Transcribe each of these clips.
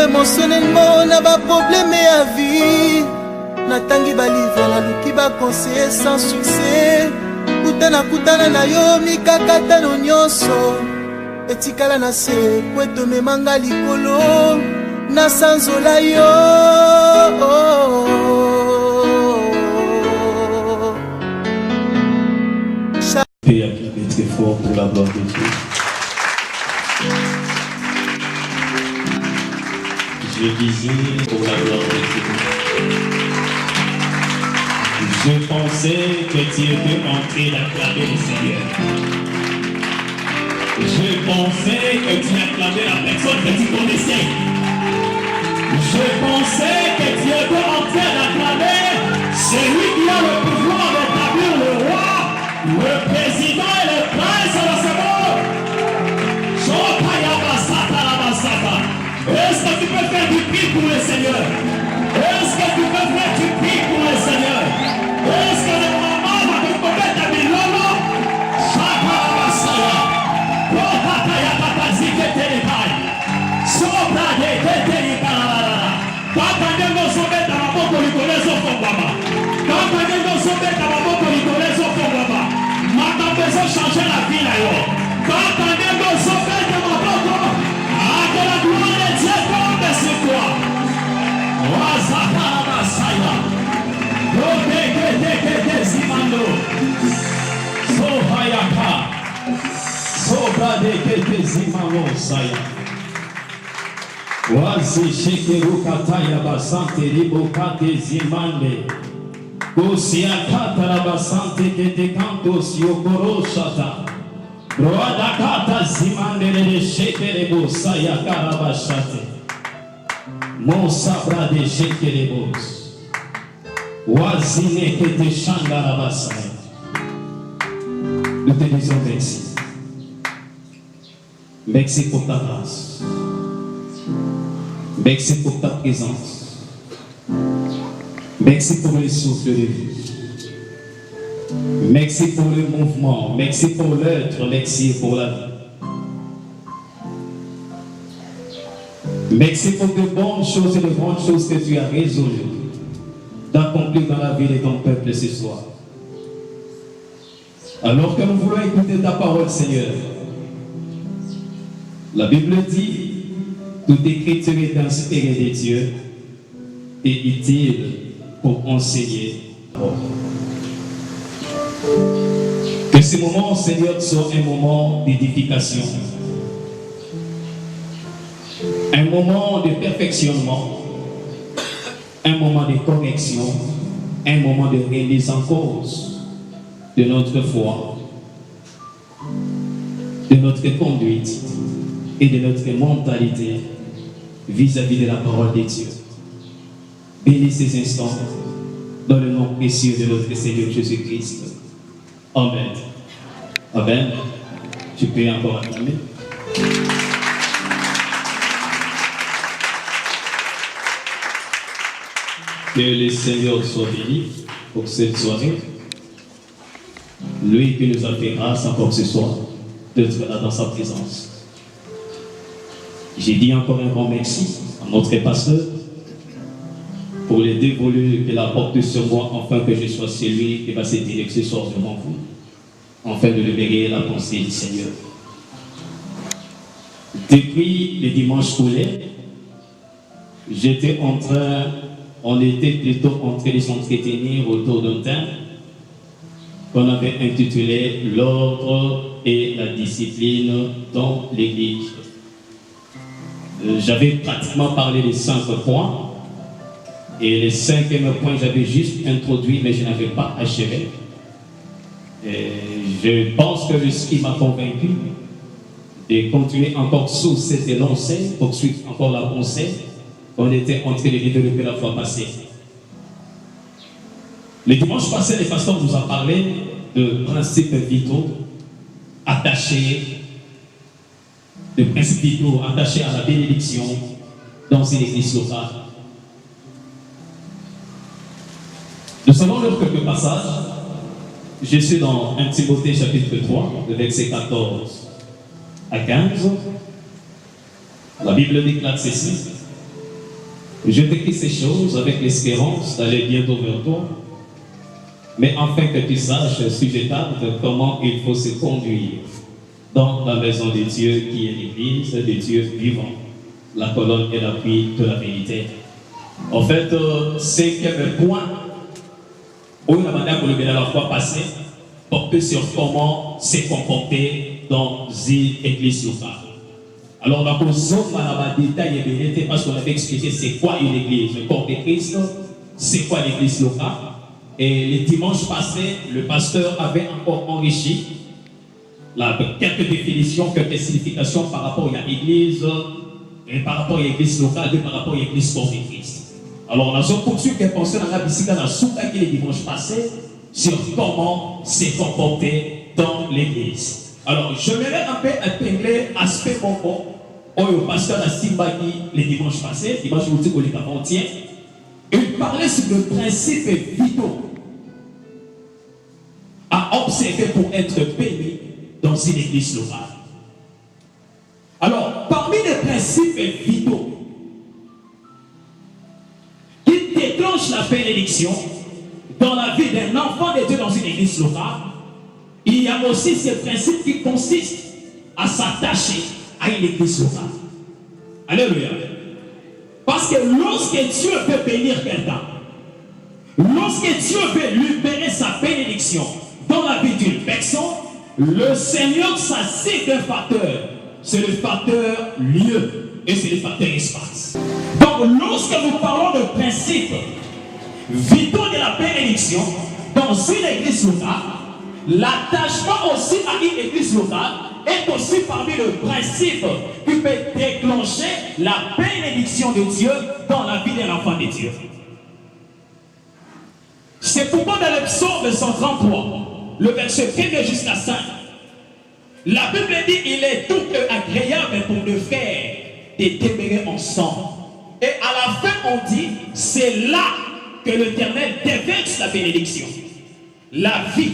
émotionnellement na ba problème à vie. Natangi ba livre na luki ba conseiller sans succès. Kutana na yo mikakata no nyonso. Etikala na se kweto memanga likolo na sanzola yo. Et acclamez très fort pour la gloire de Dieu. Je disais pour la gloire de Dieu. Je pensais que tu étais en train d'acclamer le Seigneur. Je pensais que tu acclamais la personne que tu connaissais. Je pensais que tu étais en train d'acclamer celui qui a le pouvoir d'établir le roi, le président et le prince de ce monde. Est-ce que tu peux faire du prix pour le Seigneur? Est-ce que tu peux faire du prix pour le Seigneur? Est-ce que le moment va te commettre ta bilolo? Changer la vie là, quand on est dans son père de mon papa, que la gloire de Dieu tombe sur toi. Wazaka Masaya, Rote Zimando, Sohayaka, Sobra de Zimano Saya, Wazi Shekeru Kataya Basante Ribokate Zimande. Kosiakata rabasante kete kanto siokoro shata. Broadakata zimandere de shekerebo sayakara bashate. Mon sabra de shekerebos. Wazine kete shangara basaya. Nous te disons merci. Merci pour ta grâce. Merci pour ta présence. Merci pour le souffle de vie. Merci pour le mouvement. Merci pour l'être. Merci pour la vie. Merci pour de bonnes choses et de grandes choses que tu as résolues d'accomplir dans la vie de ton peuple ce soir. Alors que nous voulons écouter ta parole, Seigneur, la Bible dit, toute écriture est inspirée de Dieu et utile pour enseigner. Que ce moment, Seigneur, soit un moment d'édification, un moment de perfectionnement, un moment de correction, un moment de remise en cause de notre foi, de notre conduite et de notre mentalité vis-à-vis de la parole de Dieu. Bénis ces instants dans le nom précieux de notre Seigneur Jésus-Christ. Amen. Amen. Tu peux encore acclamer. Que le Seigneur soit béni pour cette soirée. Lui qui nous a fait grâce encore ce soir d'être là dans sa présence. J'ai dit encore un grand merci à notre pasteur pour les dévolus qu'il apporte sur moi, afin que je sois celui qui va se dire ce soir devant vous, afin de libérer la pensée du Seigneur. Depuis le dimanche coulé, on était plutôt en train de s'entretenir autour d'un thème qu'on avait intitulé « L'ordre et la discipline dans l'Église ». J'avais pratiquement parlé des 5 points. Et le 5e point, j'avais juste introduit, mais je n'avais pas achevé. Et je pense que ce qui m'a convaincu de continuer encore sous cette lancée, poursuivre encore la pensée qu'on était en train de développer la fois passée. Le dimanche passé, le pasteur nous a parlé de principes vitaux attachés, de principes vitaux attachés à la bénédiction dans une église locale. Nous allons lire quelques passages. Je suis dans 1 Timothée chapitre 3, le verset 14 à 15. La Bible déclare ceci. Je t'écris ces choses avec l'espérance d'aller bientôt vers toi, mais afin que tu saches, si je tarde, comment il faut se conduire dans la maison de Dieu qui est l'église de Dieu vivant, la colonne et l'appui de la vérité. En fait, c'est quelques points où la manière pour le bien à la fois passée porter sur comment se comporter dans une église locale. Alors, dans le détail et parce qu'on avait expliqué c'est quoi une église, le corps de Christ, c'est quoi l'église locale. Et le dimanche passé, le pasteur avait encore enrichi quelques définitions, quelques significations par rapport à l'église, et par rapport à l'église locale et par rapport à l'église corps de Christ. Alors, on a poursuivi que penser dans la visite dans la soupe qui le dimanche passé sur comment se comporter dans l'église. Alors, je vais un peu épingler aspect bon où le pasteur a Simbagi le dimanche passé, dimanche où les avant-hier, il parlait sur le principe vitaux à observer pour être béni dans une église locale. Alors, parmi les principes vitaux qui déclenchent la bénédiction dans la vie d'un enfant de Dieu dans une église locale, il y a aussi ce principe qui consiste à s'attacher à une église locale. Alléluia. Parce que lorsque Dieu veut bénir quelqu'un, lorsque Dieu veut libérer sa bénédiction dans la vie d'une personne, le Seigneur s'assied d'un facteur. C'est le facteur lieu et c'est le facteur espace. Donc lorsque nous parlons de principe vitaux de la bénédiction dans une église locale, l'attachement aussi à une église locale est aussi parmi le principe qui peut déclencher la bénédiction de Dieu dans la vie d'un enfant de Dieu. C'est pourquoi dans le psaume 133, le verset 1 jusqu'à 5, la Bible dit il est tout agréable pour le faire de demeurer ensemble. Et à la fin on dit c'est là que l'Éternel déverse la bénédiction, la vie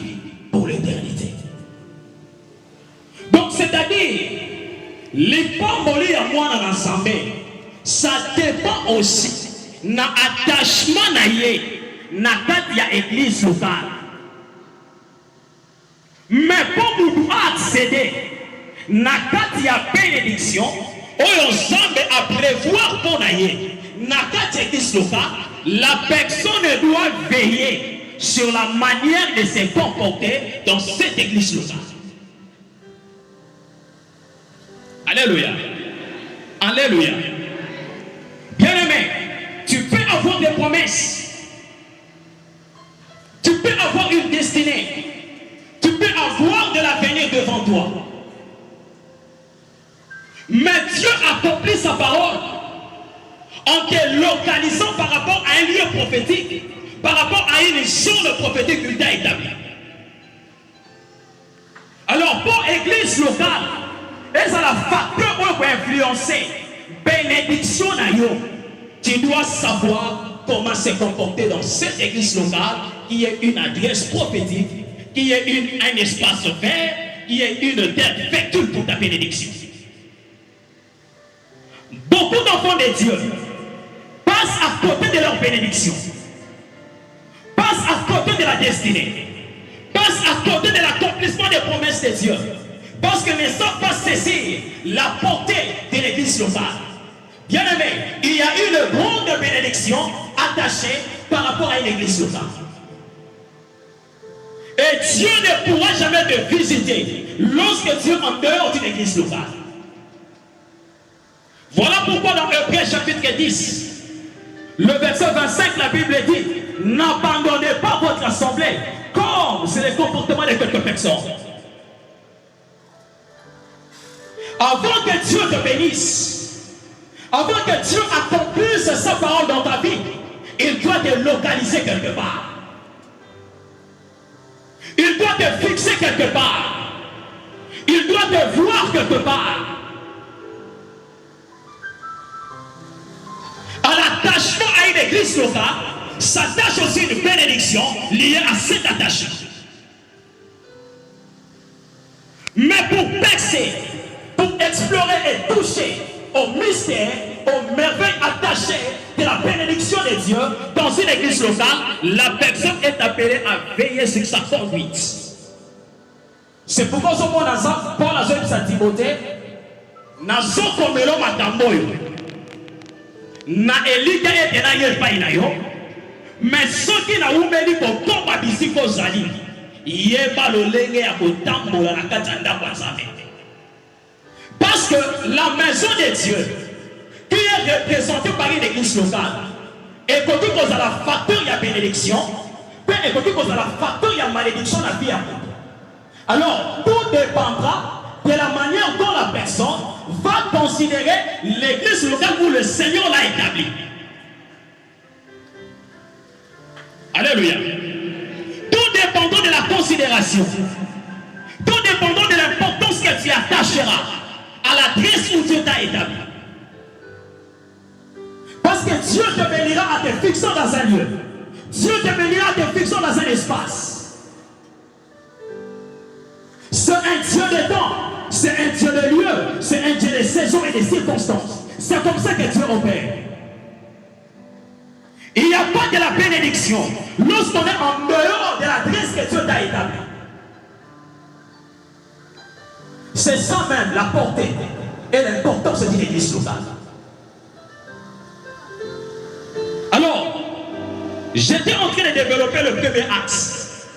pour l'éternité. Donc c'est-à-dire les pamboli à moi dans l'ensemble, ça dépend aussi na attachement na yé na kati ya église locale. Mais pour nous accéder na kati ya bénédiction, oyo Nzambe a prévoir pour na yé na kati ya église locale, la personne doit veiller sur la manière de se comporter dans cette église locale. Alléluia. Alléluia. Bien-aimé, tu peux avoir des promesses. Tu peux avoir une destinée. Tu peux avoir de l'avenir devant toi. Mais Dieu accomplit sa parole en te localisant par rapport à un lieu prophétique, par rapport à une zone prophétique qu'il t'a établie. Alors pour l'église locale, et ça la facteur pour influencer bénédiction na yo, tu dois savoir comment se comporter dans cette église locale qui est une adresse prophétique, qui est un espace vert, qui est une terre fertile pour ta bénédiction. Beaucoup d'enfants de Dieu passent à côté de leur bénédiction, passent à côté de la destinée, passent à côté de l'accomplissement des promesses de Dieu, parce que ne sont pas saisir la portée de l'église locale. Bien aimé, il y a une grande bénédiction attachée par rapport à une église locale. Et Dieu ne pourra jamais te visiter lorsque tu es en dehors d'une église locale. Voilà pourquoi dans Hébreux chapitre 10, le verset 25, la Bible dit: n'abandonnez pas votre assemblée, comme c'est le comportement de quelques personnes. Avant que Dieu te bénisse, avant que Dieu accomplisse sa parole dans ta vie, il doit te localiser quelque part. Il doit te fixer quelque part. Il doit te voir quelque part. À l'attachement à une église locale, s'attache aussi une bénédiction liée à cet attachement. Mais pour percer, pour explorer et toucher au mystère, aux merveilles attachées de la bénédiction de Dieu dans une église locale, la personne est appelée à veiller sur sa conduite. C'est pourquoi ce mot Paul a dit à Timothée, nazo komelo makambo yo na elika ete na ye pa ina yo, mais soki na umeli ko komba bisiko zali yeba lolenge ya kotambola na kati ya ndako ya Nzambe. Parce que la maison de Dieu qui est représentée par une église locale et quand tu causes la facteur il y a bénédiction, et quand tu causes la facteur il y a malédiction la vie à tout. Alors tout dépendra de la manière dont la personne va considérer l'église locale où le Seigneur l'a établie. Alléluia. Tout dépendant de la considération, tout dépendant de l'importance que tu attacheras à l'adresse où Dieu t'a établi. Parce que Dieu te bénira à te fixer dans un lieu. Dieu te bénira à te fixer dans un espace. C'est un Dieu de temps, c'est un Dieu de lieu, c'est un Dieu de saison et de circonstances. C'est comme ça que Dieu opère. Il n'y a pas de la bénédiction lorsqu'on est en dehors de l'adresse que Dieu t'a établie. C'est ça même la portée et l'importance d'une église locale. Alors, j'étais en train de développer le premier axe.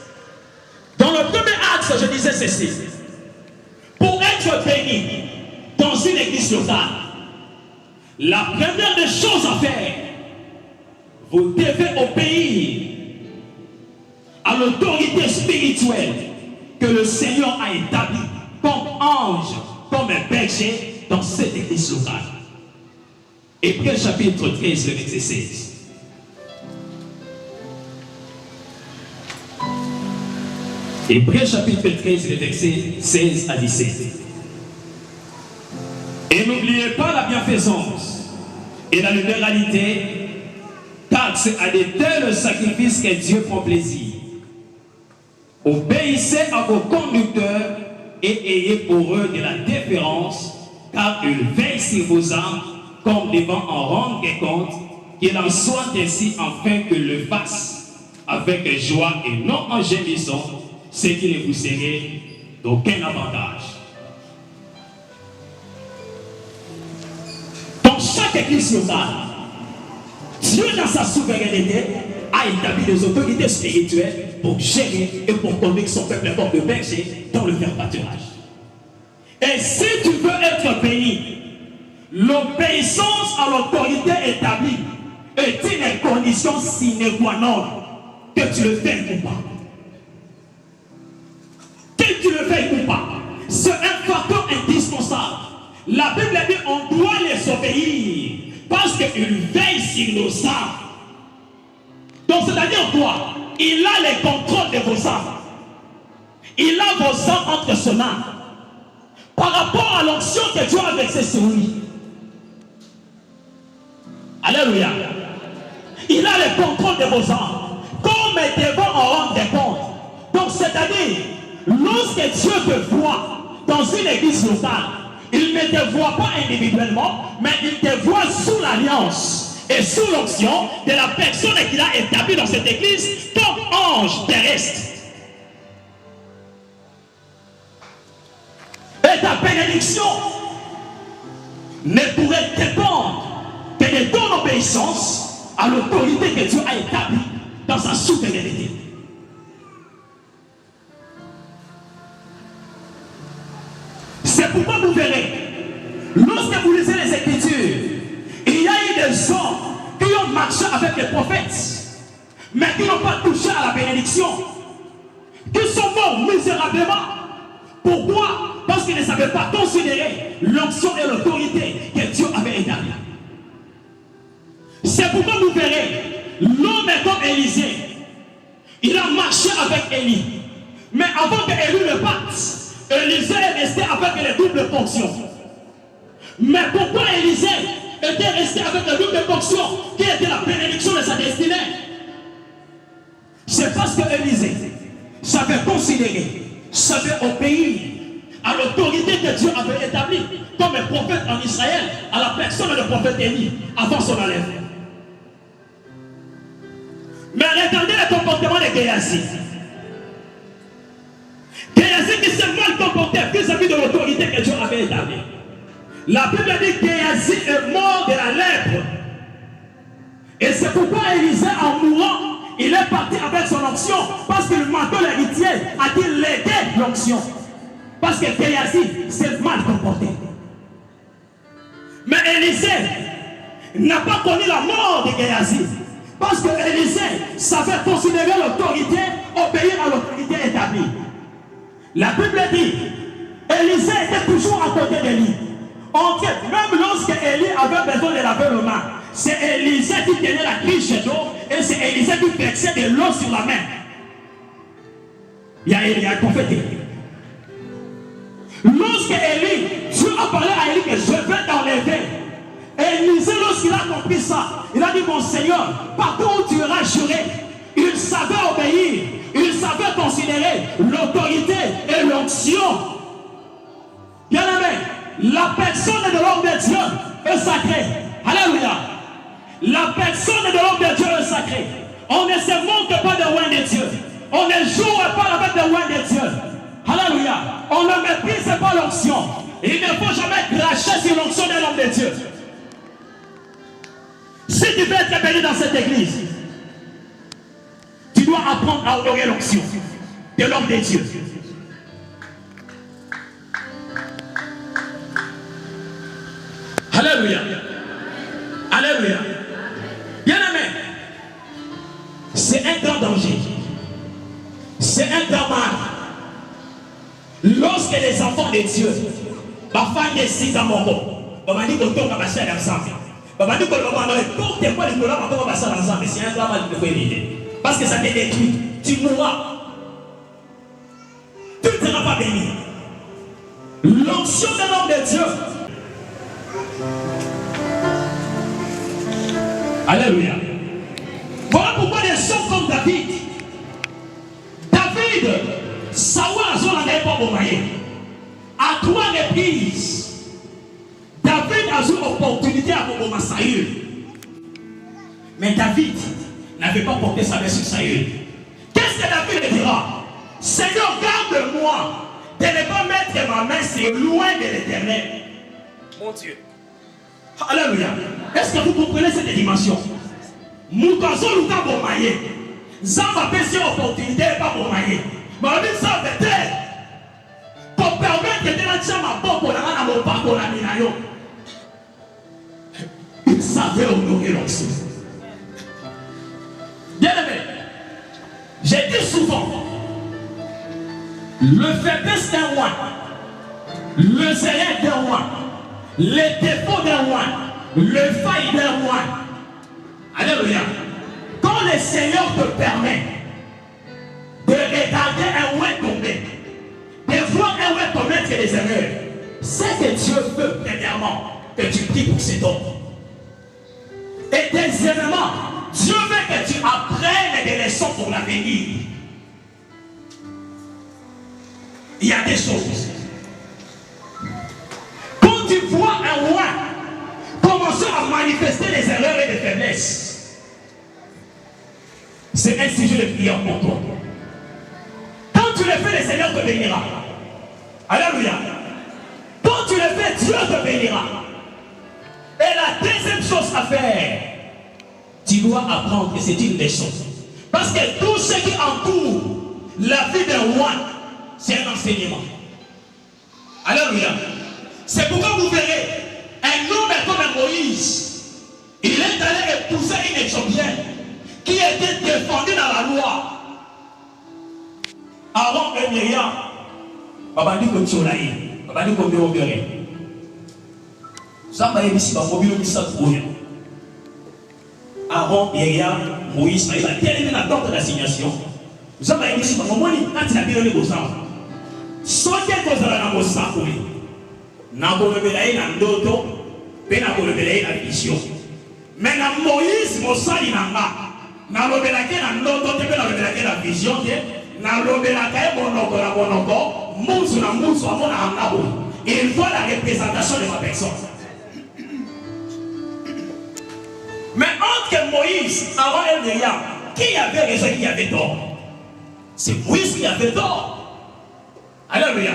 Dans le premier axe, je disais ceci. Pour être béni dans une église locale, la première des choses à faire, vous devez obéir à l'autorité spirituelle que le Seigneur a établie comme ange, comme un berger dans cette église locale. Hébreux chapitre 13, le verset 16. Hébreux chapitre 13, le verset 16 à 17. Et n'oubliez pas la bienfaisance et la libéralité, car c'est à de tels sacrifices que Dieu prend plaisir. Obéissez à vos conducteurs et ayez pour eux de la déférence, car ils veillent sur vos âmes comme devant en rendre compte, qu'il en soit ainsi afin que le fasse avec joie et non en gémissant, ce qui ne vous serait d'aucun avantage. Dans chaque église locale, Dieu dans sa souveraineté a établi des autorités spirituelles pour gérer et pour conduire son peuple comme le berger dans le faire pâturage. Et si tu veux être béni, l'obéissance à l'autorité établie est une condition sine qua non, que tu le fais ou pas. Que tu le fais ou pas, c'est un facteur indispensable. La Bible dit on doit les obéir parce qu'ils veillent sur nos âmes. Donc c'est-à-dire quoi? Il a le contrôle de vos âmes. Il a vos âmes entre ses mains. Par rapport à l'onction que Dieu a versée sur lui. Alléluia. Il a le contrôle de vos âmes. Comme nous devons en rendre compte. Donc c'est-à-dire, lorsque Dieu te voit dans une église locale, il ne te voit pas individuellement, mais il te voit sous l'alliance et sous l'onction de la personne qu'il a établie dans cette église comme ange terrestre. Et ta bénédiction ne pourrait dépendre que de ton obéissance à l'autorité que Dieu a établie dans sa souveraineté. C'est pourquoi vous verrez, lorsque vous lisez les Écritures, il y a eu des hommes qui ont marché avec les prophètes, mais qui n'ont pas touché à la bénédiction, qui sont morts misérablement. Pourquoi? Parce qu'ils ne savaient pas considérer l'onction et l'autorité que Dieu avait établie. C'est pourquoi vous verrez, l'homme est comme Élisée. Il a marché avec Élie. Mais avant que Élie le batte, Élisée est resté avec les doubles fonctions. Mais pourquoi Élisée était resté avec les doubles fonctions qui était la bénédiction de sa destinée? C'est parce que Élisée savait considérer, savait obéir à l'autorité que Dieu avait établie comme un prophète en Israël, à la personne du prophète Élie, avant son enlèvement. Mais regardez le comportement de Géasi. Géasi qui s'est mal comporté vis-à-vis de l'autorité que Dieu avait établie. La Bible dit que Géasi est mort de la lèpre. Et c'est pourquoi Élisée, en mourant, il est parti avec son onction. Parce que le manteau l'héritier a-t-il légué l'onction. Parce que Géasi s'est mal comporté. Mais Élisée n'a pas connu la mort de Géasi. Parce que Élisée savait considérer l'autorité, obéir à l'autorité établie. La Bible dit, Élisée était toujours à côté d'Élie. Même lorsque Élie avait besoin de laver le main, c'est Élisée qui tenait la cruche d'eau et c'est Élisée qui versait de l'eau sur la main. Il y a un prophète. Lorsque Élie, Dieu a parlé à Élie que je vais t'enlever. Élisée, lorsqu'il a compris ça, il a dit, mon Seigneur, partout où tu iras jurer, il savait obéir, il savait considérer l'autorité et l'onction. Bien aimé, la personne de l'homme de Dieu est sacrée. Alléluia. La personne de l'homme de Dieu est sacrée. On ne se montre pas de loin de Dieu. On ne joue pas avec de loin de Dieu. Alléluia. On ne méprise pas l'onction. Il ne faut jamais cracher sur l'onction de l'homme de Dieu. Si tu veux être béni dans cette église, tu dois apprendre à honorer l'onction de l'homme de Dieu. Alléluia. Alléluia. Bien aimé, c'est un grand danger. C'est un grand mal. Lorsque les enfants de Dieu, ma femme de 6 ans, on m'a dit qu'on tombe à passer ensemble. On m'a dit qu'on porte pas les couleurs, on va passer ensemble. C'est un grand mal qu'il faut éviter. Parce que ça te détruit. Tu mourras. Tu ne seras pas béni. L'onction de l'homme de Dieu. Alléluia. Voilà pourquoi des hommes comme David, Saoul n'avait pas bombardé. À 3 reprises, David a eu l'opportunité à bombarder Saül. Mais David n'avait pas porté sa main sur Saül. Qu'est-ce que David dira? Seigneur, garde-moi de ne pas mettre ma main sur loin de l'Éternel. Mon Dieu. Alléluia. Est-ce que vous comprenez cette dimension? Moutazo nous a bombardé. Zamba fait cette opportunité et pas bombardé. Mais on dit ça peut-être pour permettre que tu aies ma porte pour la mon pas pour la minayo. Il savait honorer l'onction. Bien aimé, j'ai dit souvent, le faiblesse d'un roi, le zèle d'un roi, les défauts d'un roi, le faille d'un roi. Alléluia. Quand le Seigneur te permet de regarder un roi tomber, de voir un roi commettre des erreurs, c'est que Dieu veut premièrement que tu pries pour cet homme. Et deuxièmement, Dieu veut que tu apprennes des leçons pour l'avenir. Il y a des choses. Quand tu vois un roi commencer à manifester des erreurs et des faiblesses, c'est un sujet de prière pour toi. Quand tu le fais, le Seigneur te bénira. Alléluia. Quand tu le fais, Dieu te bénira. Et la deuxième chose à faire, tu dois apprendre que c'est une leçon. Parce que tout ce qui entoure la vie d'un roi, c'est un enseignement. Alléluia. C'est pourquoi vous verrez un homme comme Moïse. Il est allé épouser une Éthiopienne qui était défendue dans la loi. Aaron et Myriam, Baba dit que tu as eu, Baba dit que tu as eu. Ça m'a dit ici, Aaron, Myriam, Moïse, il a tellement la porte d'assignation. Ça m'a dit ici, quand il a bien les beaux-arts. Soit quelque chose dans le sang pour lui. N'a pas révélé dans l'auto, mais n'a pas révélé dans la vision. Mais dans Moïse, mon sang, il n'a pas. N'a révélé dans l'auto, mais n'a révélé dans la vision. N'a révélé dans mon il voit la représentation de ma personne. Mais entre Moïse, Aaron et Myriam, qui avait raison et qui avait tort? C'est Moïse qui avait tort. Alléluia.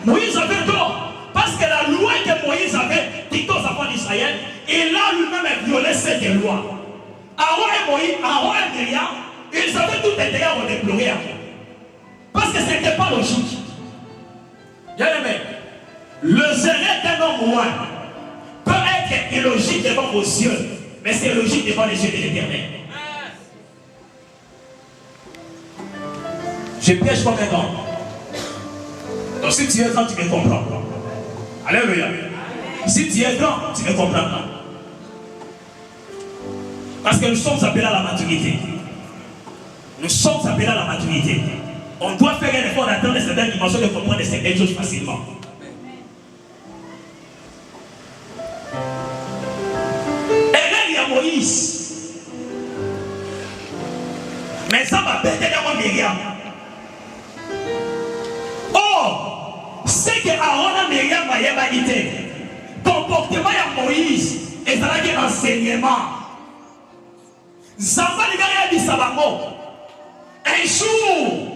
Moïse avait tort. Parce que la loi que Moïse avait dictée aux enfants d'Israël, il a lui-même violé cette loi. Aaron et Myriam, ils avaient tout intérêt à le déplorer. Parce que ce n'était pas logique. Bien aimé, le zéret d'un homme loin peut être illogique devant vos yeux, mais c'est logique devant les yeux de l'Éternel. Je piège combien de temps? Donc si tu es grand, tu me comprends. Alléluia. Si tu es grand, tu me comprends. Parce que nous sommes appelés à la maturité. Nous sommes appelés à la maturité. On doit faire un effort d'atteindre certaines dimensions, de comprendre certaines choses facilement. Et là, il y a Moïse. Mais ça va péter dans mon Myriam. Oh, c'est que Aaron et Myriam va été. Comportement de Moïse et ça va être enseignement. Zamba les dit ça va mort. Un jour,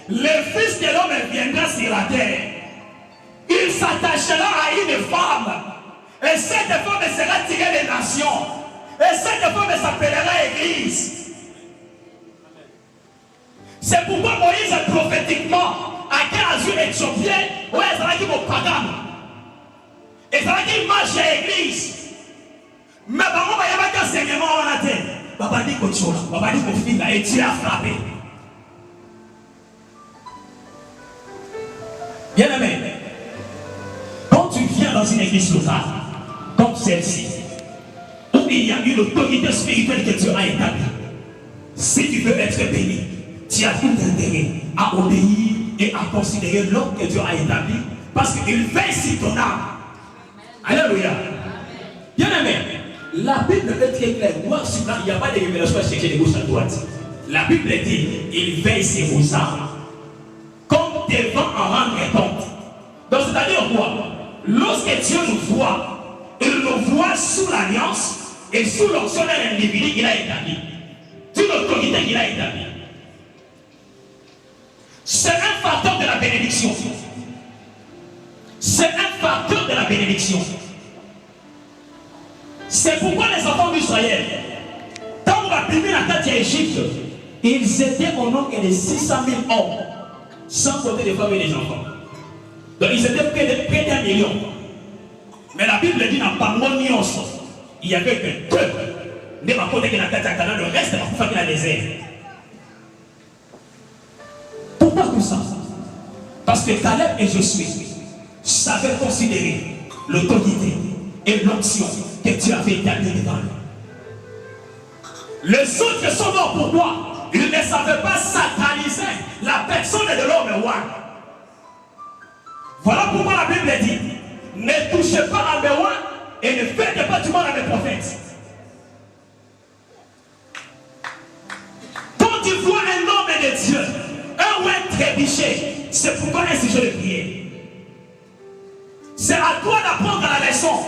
le Fils de l'homme viendra sur la terre. Il s'attachera à une femme. Et cette femme sera tirée des nations. Et cette femme s'appellera Église. C'est pourquoi Moïse prophétiquement a 15 jours éthiopien où elle sera qui mon pagane. Et ça va qui marche à l'église. Mais on va y avoir un enseignement en la terre. Baba dit quelque chose. Baba dit que fille et tu as frappé. Bien aimé, quand tu viens dans une église locale, comme celle-ci, où il y a une autorité spirituelle que Dieu a établie, si tu veux être béni, tu as tout intérêt à obéir et à considérer l'homme que Dieu a établi, parce qu'il veille sur ton âme. Alléluia. Bien aimé, la Bible est très claire. Moi, il n'y a pas de révélation à chercher de gauche à droite. La Bible dit, il veille sur vos âmes. Comme devant en rendre compte. Donc c'est-à-dire quoi? Lorsque Dieu nous voit, il nous voit sous l'alliance et sous l'onction d'un individu qu'il a établi. Sous l'autorité qu'il a établie. C'est un facteur de la bénédiction. C'est un facteur de la bénédiction. C'est pourquoi les enfants d'Israël, quand on va primer la tête d'Égypte, ils étaient au nombre de 600 000 hommes, sans compter des femmes et des enfants. Donc ils étaient près d'1 million. Mais la Bible dit dans Pamonios, il y avait que deux. Mais ma côté qui n'a pas le reste va faire la désert. Pourquoi tout ça? Parce que Caleb et Josué savaient considérer l'autorité et l'onction que Dieu avait établie devant eux. Les autres sont morts pourquoi? Ils ne savaient pas sacraliser la personne de l'homme roi. Voilà pourquoi la Bible dit, ne touchez pas à mes rois et ne faites pas du mal à mes prophètes. Quand tu vois un homme de Dieu, un roi trébuché, c'est pourquoi un sujet de prière. C'est à toi d'apprendre la leçon.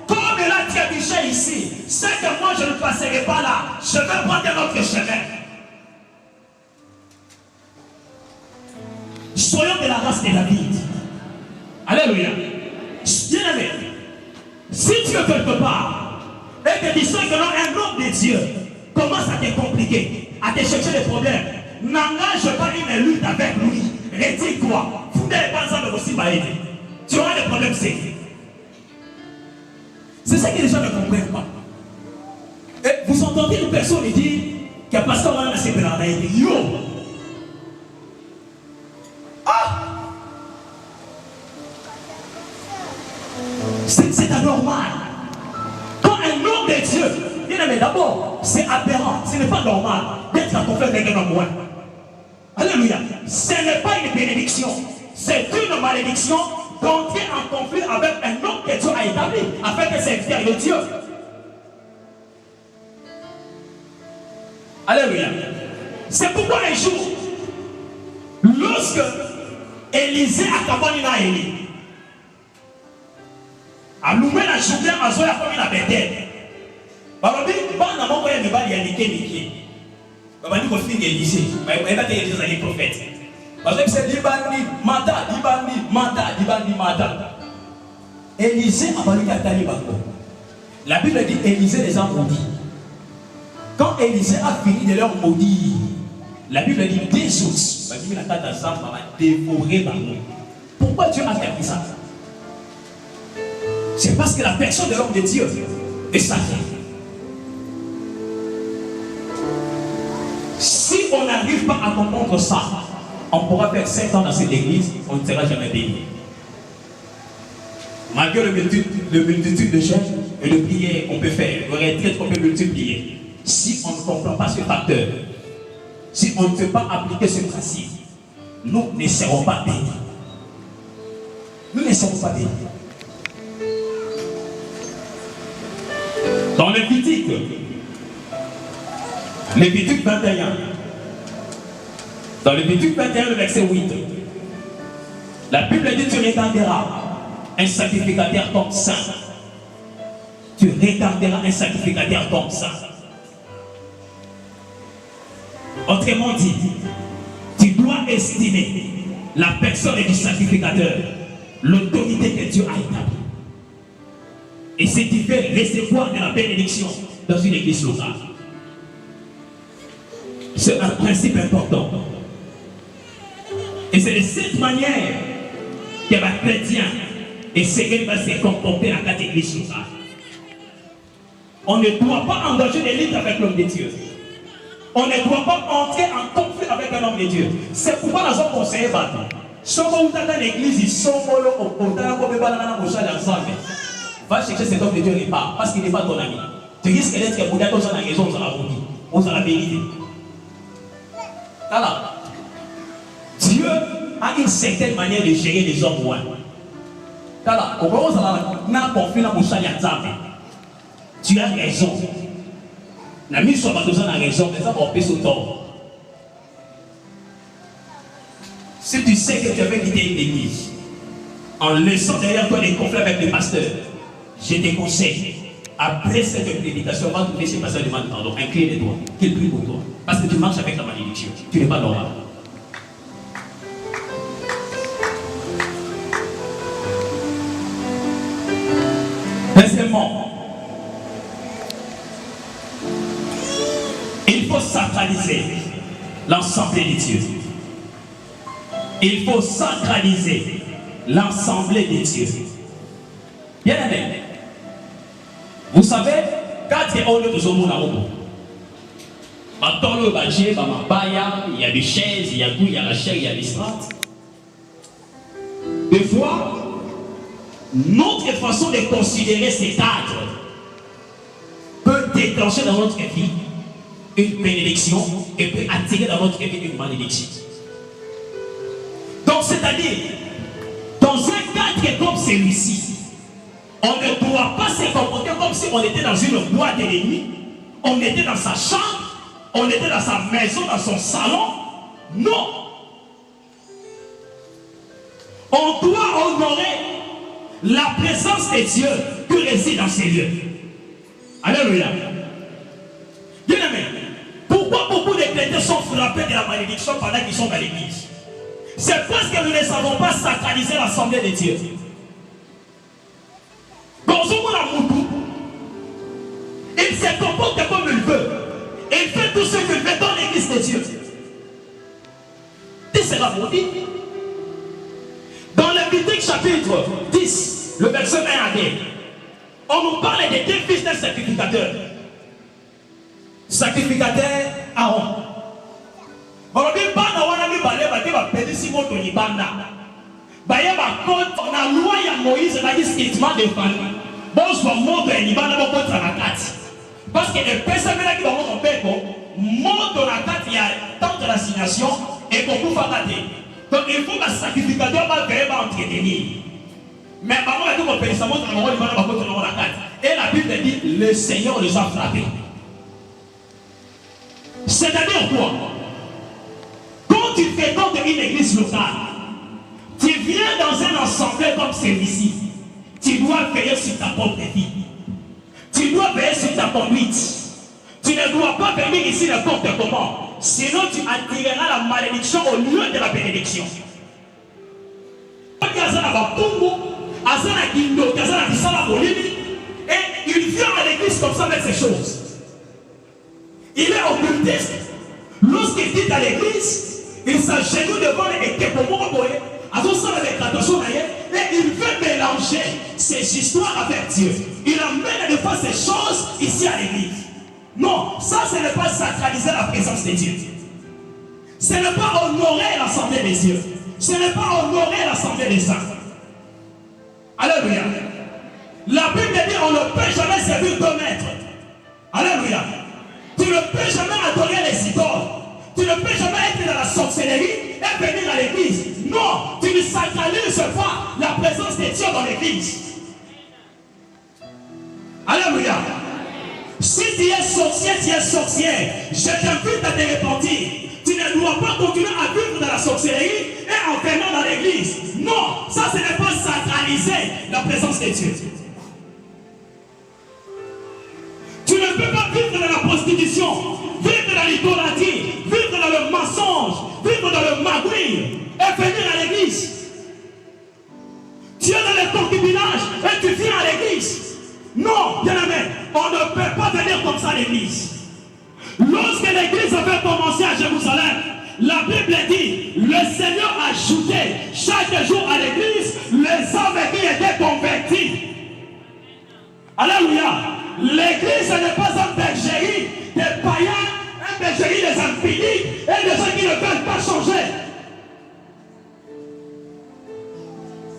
Comme il a trébuché ici, c'est que moi je ne passerai pas là. Je vais prendre un autre chemin. Soyons de la race de David. Alléluia. Bien aimé, si tu es quelque part et que tu sens que un homme de Dieu commence à te compliquer, à te chercher des problèmes, n'engage pas une lutte avec lui. Retire-toi. Vous n'avez pas ensemble aussi m'aider. Tu auras des problèmes sérieux. C'est ça que les gens ne comprennent pas. Et vous entendez une personne dire qu'il y a pas ça, on a assez de la yo. Ah! C'est anormal. Quand un homme de Dieu, bien aimé, d'abord, c'est aberrant, ce n'est pas normal d'être en conflit avec un homme moins. Alléluia. Ce n'est pas une bénédiction, c'est une malédiction d'entrer en conflit avec un homme que Dieu a établi, afin que c'est serviteur de Dieu. Alléluia. C'est pourquoi un jour, lorsque Élisée a kabani na Élie. A loué la journée à Zoya comme il a Bethel. Balobi, bana moko ya mibali ya nike. Babani ko finga Élisée. Mais il va te dire les prophètes. Parce que c'est libani mata. Élisée a valu Atali Bako. La Bible dit Élisée les a maudits. Quand Élisée a fini de leur maudire, la Bible dit des ours va dévorer Bako. Pourquoi Dieu a permis ça? C'est parce que la personne de l'homme de Dieu est sacrée. Si on n'arrive pas à comprendre ça, on pourra faire 5 ans dans cette église, on ne sera jamais béni. Malgré le multitude de jeûnes et de prières qu'on peut faire, le retraite qu'on peut multiplier, si on ne comprend pas ce facteur, si on ne peut pas appliquer ce principe, nous ne serons pas bénis. Nous ne serons pas bénis. Dans Lévitique 21, dans Lévitique 21, le verset 8, la Bible dit tu regarderas un sacrificateur comme ça. Tu regarderas un sacrificateur comme ça. Autrement dit, tu dois estimer la personne du sacrificateur, l'autorité que Dieu a établie. Et si tu veux recevoir de la bénédiction dans une église locale, c'est un principe important. Et c'est de cette manière que les chrétiens essaient de se comporter dans cette église locale. On ne doit pas engager des luttes avec l'homme de Dieu. On ne doit pas entrer en conflit avec un homme de Dieu. C'est pourquoi nous avons conseillé maintenant. Si vous êtes dans l'église, ils sont va chercher cet homme de Dieu n'est pas, parce qu'il n'est pas ton ami. Tu risques d'être que vous êtes dans la raison, on a la vérité. Alors, Dieu a une certaine manière de gérer les hommes. Alors, on commence à conflit dans tu as raison. La mise sur la raison, mais ça va empêcher au tort. Si tu sais que tu avais quitté une église, en laissant derrière toi des conflits avec les pasteurs, je te conseille, après cette prédication, va trouver ces pasteurs demandent pardon, incline les doigts, qu'il prie pour toi. Parce que tu marches avec la malédiction, tu n'es pas normal. Deuxièmement, il faut sacraliser l'ensemble des dieux. Il faut sacraliser l'ensemble des dieux. Bien aimé, vous savez, quand il y a il y a des chaises, il y a tout, il y a la chair, il y a des strates. Des fois, notre façon de considérer ces cadres peut déclencher dans notre vie une bénédiction et peut attirer dans notre vie une malédiction. Donc, c'est-à-dire, dans un cadre comme celui-ci, on ne doit pas se comporter comme si on était dans une boîte de l'ennemi, on était dans sa chambre, on était dans sa maison, dans son salon. Non! On doit honorer la présence de Dieu qui réside dans ces lieux. Alléluia. Bien aimé, pourquoi beaucoup de chrétiens sont frappés de la malédiction pendant qu'ils sont dans l'église? C'est parce que nous ne savons pas sacraliser l'assemblée de Dieu. Dans ce monde, il se comporte comme il veut. Il fait tout ce qu'il fait dans l'église de Dieu. Tu seras maudit. Dans Lévitique chapitre 10, le verset 1 à 2, on nous parle des deux fils d'un sacrificateur. Sacrificateur Aaron. On dit pas que on a mis balai, on va pédir si on te libanda. Baye ba contre la loi ya Moïse na dit strictement de famille. Bon soit monte et libanda ba contre la carte. Parce que les personnes qui vont mon père monte la carte il y a tant de l'assignation et beaucoup va rater. Donc il faut que le sacrificateur va veiller à entretenir. Mais par contre, tout le pays, ça montre la carte. Et la Bible dit, le Seigneur les a frappés. C'est-à-dire quoi? Quand tu fréquentes une église locale, viens dans un ensemble comme celui-ci, tu dois veiller sur ta propre vie. Tu dois veiller sur ta conduite. Tu ne dois pas venir ici n'importe comment. Sinon, tu attireras la malédiction au lieu de la bénédiction. Et il vient à l'église comme ça avec ces choses. Il est occultiste. Lorsqu'il dit à l'église, il s'agenouille devant les équipements et il veut mélanger ces histoires avec Dieu. Il amène des fois ces choses ici à l'église. Non, ça ce n'est pas sacraliser la présence de Dieu. Ce n'est pas honorer l'assemblée des dieux. Ce n'est pas honorer l'assemblée des saints. Alléluia. La Bible dit on ne peut jamais servir deux maîtres. Alléluia. Tu ne peux jamais adorer les idoles. Tu ne peux jamais être dans la sorcellerie et venir à l'église. Non, tu ne sacralises pas la présence de Dieu dans l'église. Alléluia. Si tu es sorcier, tu es sorcière. Je t'invite à te repentir. Tu ne dois pas continuer à vivre dans la sorcellerie et en venant dans l'église. Non, ça ce n'est pas sacraliser la présence de Dieu. Tu ne peux pas vivre dans la prostitution, vivre dans l'idolâtrie, vivre dans le mensonge, vivre dans le magouille et venir à l'église. Tu es dans le concubinage et tu viens à l'église. Non, bien aimé, on ne peut pas venir comme ça à l'église. Lorsque l'église avait commencé à Jérusalem, la Bible dit, le Seigneur ajoutait chaque jour à l'église les hommes qui étaient convertis. Alléluia. L'église n'est pas un bergerie des païens, un bergerie des impudiques et des gens qui ne veulent pas changer.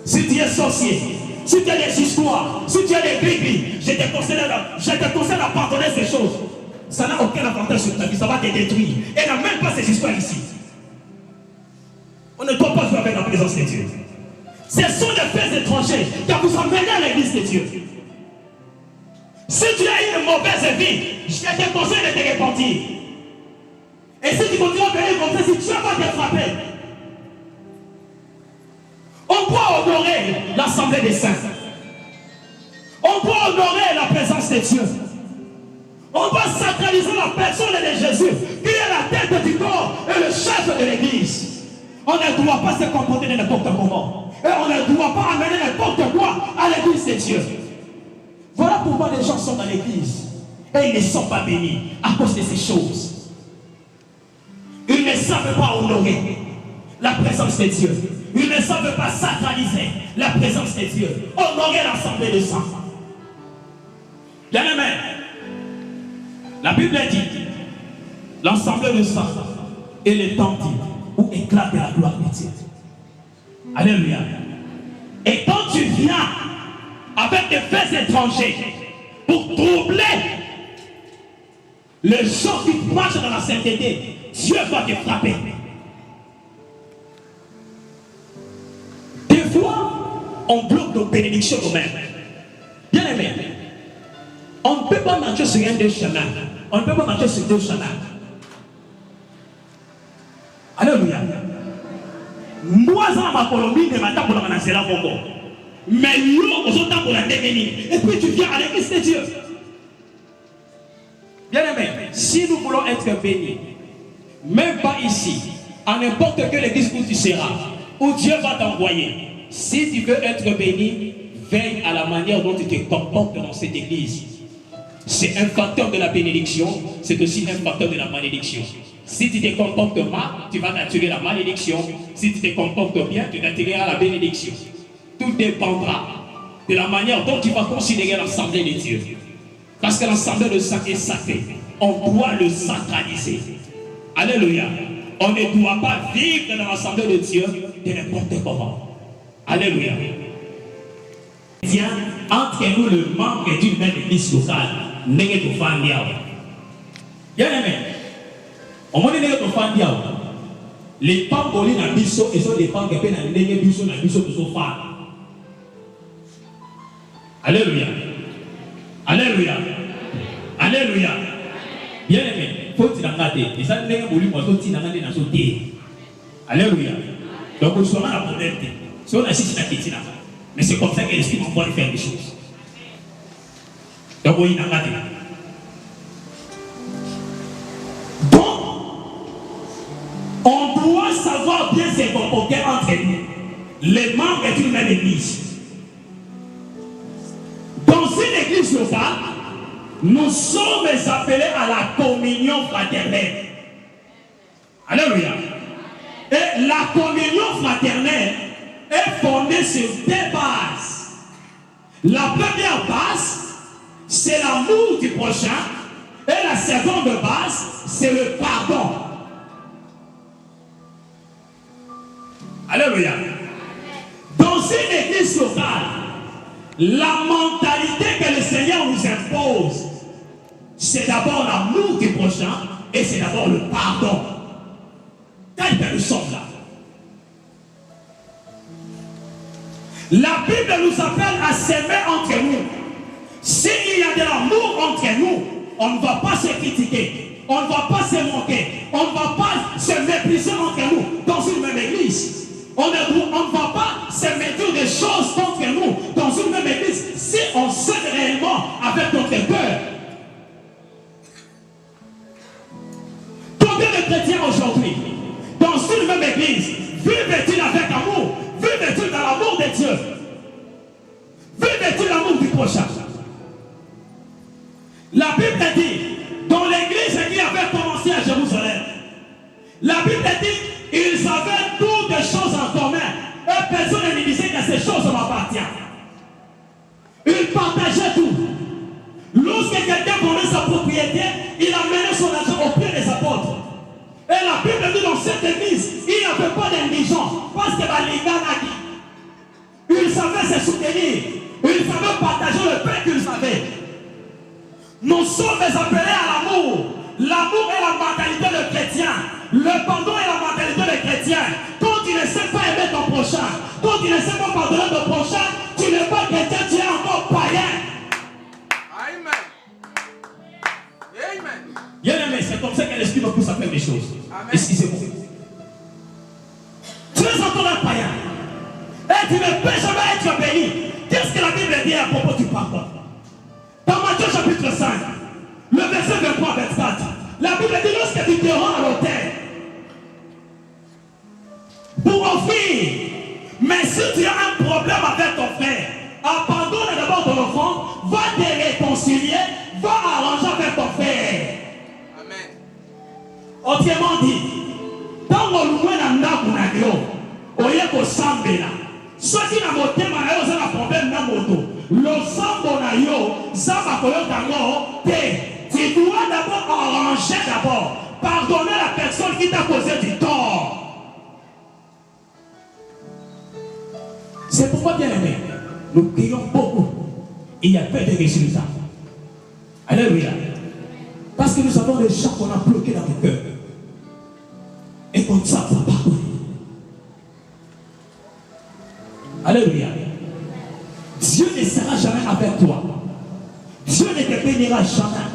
Si tu es sorcier, si tu as des histoires, si tu as des bébés, je te conseille d'abandonner ces choses. Ça n'a aucun avantage sur ta vie, ça va te détruire. Et n'a même pas ces histoires ici. On ne doit pas jouer avec la présence de Dieu. Ce sont des faits étrangers qui vous emmènent à l'église de Dieu. Si tu as une mauvaise vie, je te conseille de te repentir. Et si tu continues à venir comme ça, si tu vas te frapper. On doit honorer l'assemblée des saints. On doit honorer la présence de Dieu. On doit sacraliser la personne de Jésus, qui est la tête du corps et le chef de l'église. On ne doit pas se comporter de n'importe comment. Et on ne doit pas amener n'importe quoi à l'église de Dieu. Voilà pourquoi les gens sont dans l'église et ils ne sont pas bénis à cause de ces choses. Ils ne savent pas honorer la présence de Dieu. Ils ne savent pas sacraliser la présence de Dieu. Honorer l'assemblée des saints. Bien aimé, la Bible dit l'assemblée des saints est le temple où éclate la gloire de Dieu. Alléluia. Et quand tu viens avec des faits étrangers pour troubler les gens qui marchent dans la sainteté, Dieu va te frapper. Des fois, on bloque nos bénédictions nous-mêmes. Bien aimé, on ne peut pas marcher sur un deux chemins. On ne peut pas marcher sur deux chemins. Alléluia. Moi, ça ma Colombie, ne m'attends pour la manacera bongo. Mais nous, on s'entend pour la dévenir. Et puis tu viens à l'église de Dieu. Bien aimé, si nous voulons être bénis, même pas ici, à n'importe quelle église où tu seras, où Dieu va t'envoyer, si tu veux être béni, veille à la manière dont tu te comportes dans cette église. C'est un facteur de la bénédiction, c'est aussi un facteur de la malédiction. Si tu te comportes mal, tu vas attirer la malédiction. Si tu te comportes bien, tu attireras la bénédiction. Tout dépendra de la manière dont tu vas considérer l'assemblée de Dieu. Parce que l'assemblée de saints est sacrée. On doit le sacraliser. Alléluia. On ne doit pas vivre dans l'assemblée de Dieu de n'importe comment. Alléluia. Tiens, entre nous le membre d'une même église locale, n'est-ce pas bien aimé. On m'a dit que les pangolins dans biso et sont les pangolins qui sont dans biso de sofa. Alléluia. Alléluia. Alléluia. Bien aimé, faut que tu l'engages. Et ça n'est pas voulu moi sauter dans la sauter. Alléluia. Donc on soit là pour être. on assiste à quitter là. Mais c'est comme ça que l'esprit m'envoie de faire des choses. Donc, oui, donc, on doit savoir bien se comporter entre nous, les membres d'une même église. Dans une église locale, nous sommes appelés à la communion fraternelle. Alléluia. Et la communion fraternelle est fondée sur deux bases. La première base, c'est l'amour du prochain. Et la seconde base, c'est le pardon. Alléluia. Dans une église locale, la mentalité que le Seigneur nous impose, c'est d'abord l'amour du prochain et c'est d'abord le pardon. Tel que nous sommes là. La Bible nous appelle à s'aimer entre nous. S'il y a de l'amour entre nous, on ne va pas se critiquer, on ne va pas se moquer, on ne va pas se mépriser entre nous dans une même église. On ne va pas se mettre des choses contre nous dans une même église si on s'aime réellement avec notre cœur. Combien de chrétiens aujourd'hui, dans une même église, vivent-ils avec amour? Vivent-ils dans l'amour de Dieu? Vivent-ils l'amour du prochain? La Bible dit, dans l'église qui avait commencé à Jérusalem, la Bible dit, ils avaient toutes des choses en commun. Et personne ne disait que ces choses m'appartiennent. Ils partageaient tout. Lorsque quelqu'un vendait sa propriété, il amenait son argent au pied des apôtres. Et la Bible dit dans cette église, il n'y avait pas d'indigents. Parce que ils savaient se soutenir. Ils savaient partager le pain qu'ils avaient. Nous sommes appelés à l'amour. L'amour est la mentalité de chrétien. Le pardon est la mentalité de chrétien. Quand tu ne sais pas aimer ton prochain, quand tu ne sais pas pardonner ton prochain, tu n'es pas chrétien, tu es encore païen. Amen. Amen. Bien aimé, c'est comme ça que l'esprit me pousse à faire des choses. Excusez-moi. Tu es encore un païen. Et tu ne peux jamais être béni. Qu'est-ce que la Bible dit à propos du pardon? Dans Matthieu chapitre 5, le verset 23-24, la Bible dit lorsque tu te rends à l'autel pour offrir, mais si tu as un problème avec ton frère, abandonne d'abord ton enfant, va te réconcilier, va arranger avec ton frère. Amen. Autrement dit, dans le loin d'un oyeko sambela, ceux qui n'ont pas de problème dans moto, le sambo na yo, zaba koyokango, tu dois d'abord arranger d'abord, pardonner la personne qui t'a causé du tort. C'est pourquoi, bien aimé, nous prions beaucoup. Il y a peu de résultats. Alléluia. Parce que nous avons des gens qu'on a bloqués dans le cœur. Et qu'on ne sait pas pardonner. Alléluia. Dieu ne sera jamais avec toi. Dieu ne te bénira jamais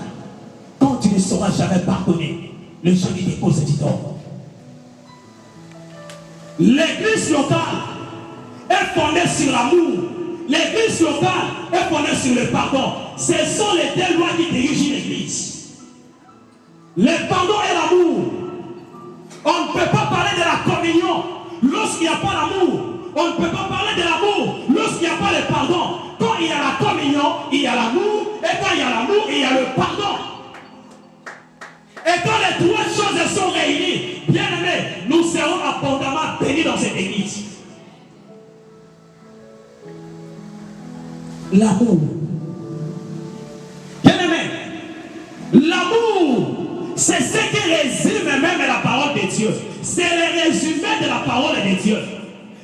quand tu ne sauras jamais pardonner les gens qui te causent du tort. L'église locale est fondée sur l'amour. L'église locale est fondée sur le pardon. Ce sont les deux lois qui dirigent l'église. Le pardon et l'amour. On ne peut pas parler de la communion lorsqu'il n'y a pas l'amour. On ne peut pas parler de l'amour lorsqu'il n'y a pas le pardon. Quand il y a la communion, il y a l'amour. Et quand il y a l'amour, il y a le pardon. Et quand les trois choses sont réunies, bien aimés, nous serons abondamment bénis dans cette église. L'amour. Bien aimé, l'amour, c'est ce qui résume même la parole de Dieu. C'est le résumé de la parole de Dieu.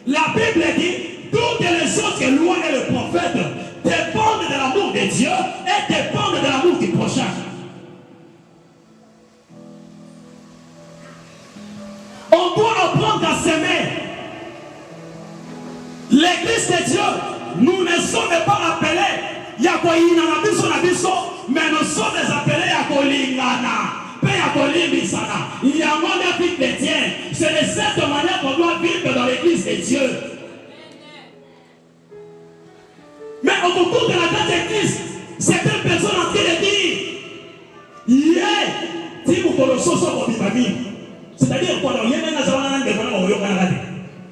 La Bible dit, toutes les autres lois et le prophète dépendent de l'amour de Dieu et dépendent de l'amour du prochain. On doit apprendre à s'aimer. L'église de Dieu, nous ne sommes pas appelés mais nous sommes appelés à Kolingana. Il y a un monde chrétien. C'est de cette manière qu'on doit vivre dans l'église de Dieu. Mais au concours de la grande église, certaines personnes en train de dire, c'est-à-dire quoi? Il y a des gens qui ont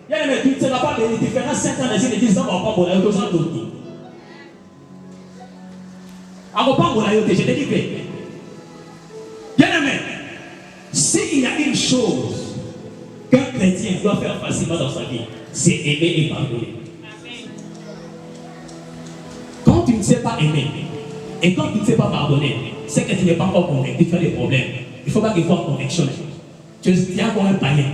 il y a des tu ne seras pas béni, tu feras 5 ans dans une église, ça ne va pas pour la autre chose. Je te dis que bien aimé, s'il y a une chose qu'un chrétien doit faire facilement dans sa vie, c'est aimer et pardonner. Quand tu ne sais pas aimer et quand tu ne sais pas pardonner, c'est que tu n'es pas encore convaincu, tu as des problèmes. Il ne faut pas qu'il y ait une conviction. Tu es encore un païen.